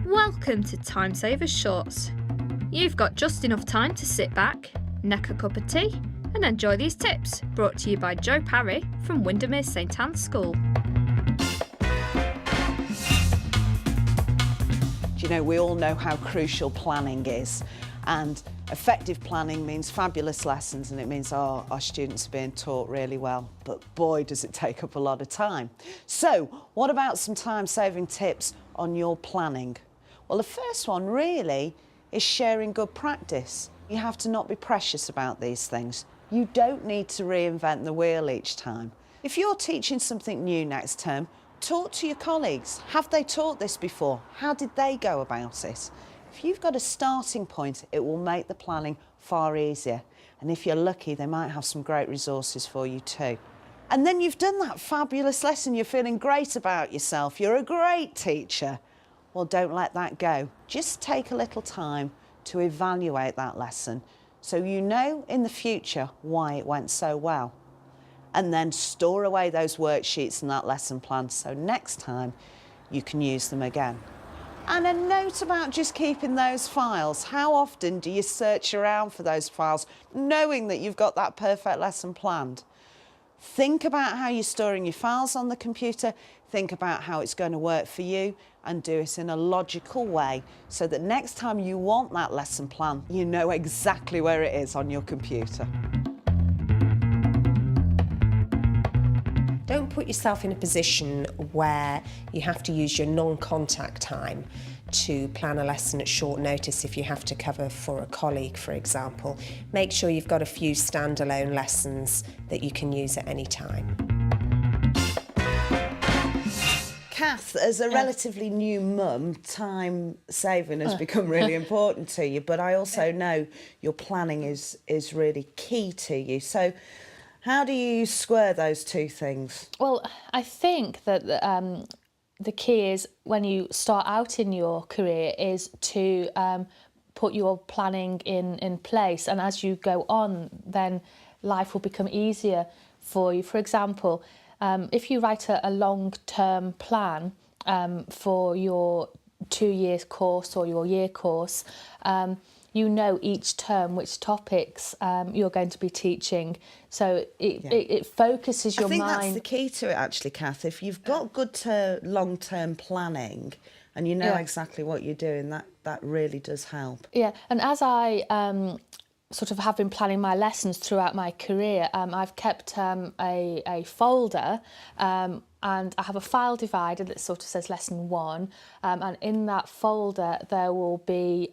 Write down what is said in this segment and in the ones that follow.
Welcome to Time Savers Shorts. You've got just enough time to sit back, neck a cup of tea and enjoy these tips, brought to you by Joe Parry from Windermere St Anne's School. You know, we all know how crucial planning is, and effective planning means fabulous lessons, and it means our students are being taught really well, but boy does it take up a lot of time. So what about some time-saving tips on your planning? Well, the first one really is sharing good practice. You have to not be precious about these things. You don't need to reinvent the wheel each time. If you're teaching something new next term, talk to your colleagues. Have they taught this before? How did they go about it? If you've got a starting point, it will make the planning far easier. And if you're lucky, they might have some great resources for you too. And then you've done that fabulous lesson, you're feeling great about yourself, you're a great teacher. Well, don't let that go. Just take a little time to evaluate that lesson so you know in the future why it went so well. And then store away those worksheets and that lesson plan so next time you can use them again. And a note about just keeping those files. How often do you search around for those files knowing that you've got that perfect lesson planned? Think about how you're storing your files on the computer, think about how it's going to work for you, and do it in a logical way so that next time you want that lesson plan, you know exactly where it is on your computer. Don't put yourself in a position where you have to use your non-contact time to plan a lesson at short notice if you have to cover for a colleague, for example. Make sure you've got a few standalone lessons that you can use at any time. Kath, as a relatively new mum, time saving has become really important to you, but I also know your planning is really key to you. So how do you square those two things? Well, I think that the key is when you start out in your career is to put your planning in place, and as you go on then life will become easier for you. For example, if you write a long-term plan for your 2-year course or your year course, you know each term which topics you're going to be teaching, so it focuses your mind. I think that's the key to it actually, Kath. If you've got good long-term planning and you know exactly what you're doing, that really does help. Yeah, and as I sort of have been planning my lessons throughout my career, I've kept a folder and I have a file divider that sort of says lesson 1, and in that folder there will be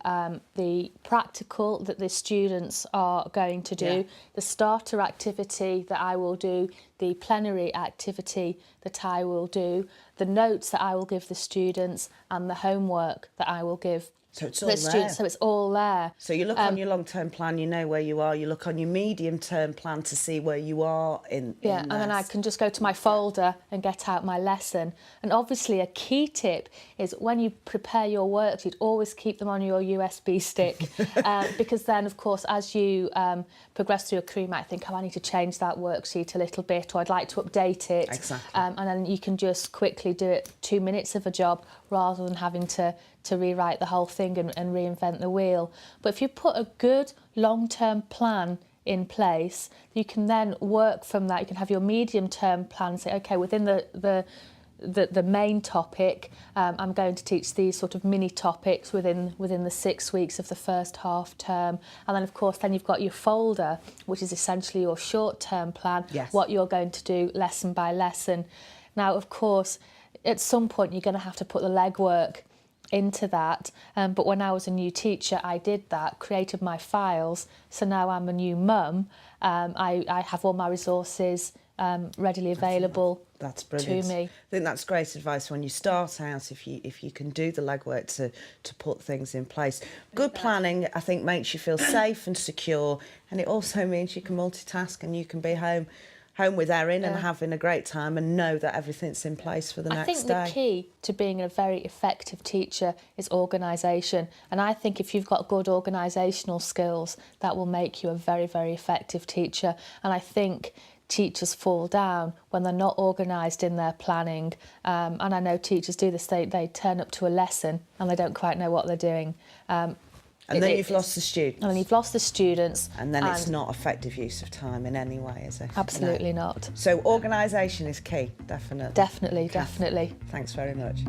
the practical that the students are going to do, the starter activity that I will do, the plenary activity that I will do, the notes that I will give the students, and the homework that I will give so it's all there. So it's all there. So you look on your long-term plan, you know where you are. You look on your medium-term plan to see where you are in and then I can just go to my folder and get out my lesson. And obviously a key tip is when you prepare your worksheet, always keep them on your USB stick because then, of course, as you progress through your career, you might think, oh, I need to change that worksheet a little bit, or I'd like to update it. Exactly. And then you can just quickly do it 2 minutes of a job rather than having to rewrite the whole thing and reinvent the wheel. But if you put a good long-term plan in place, you can then work from that. You can have your medium-term plan, say, okay, within the main topic, I'm going to teach these sort of mini topics within the 6 weeks of the first half term. And then, of course, then you've got your folder, which is essentially your short-term plan, what you're going to do lesson by lesson. Now, of course, at some point, you're going to have to put the legwork into that, but when I was a new teacher I did that, created my files, so now I'm a new mum, I have all my resources readily available that's brilliant. To me. I think that's great advice when you start out, if you can do the legwork to put things in place. Good planning, I think, makes you feel safe and secure, and it also means you can multitask and you can be home with Erin and having a great time and know that everything's in place for the next day. I think the key to being a very effective teacher is organisation, and I think if you've got good organisational skills, that will make you a very, very effective teacher. And I think teachers fall down when they're not organised in their planning. And I know teachers do this, they turn up to a lesson and they don't quite know what they're doing. And then you've lost the students. And then you've lost the students. And then it's not effective use of time in any way, is it? Absolutely not. So organisation is key, definitely. Definitely, definitely. Thanks very much.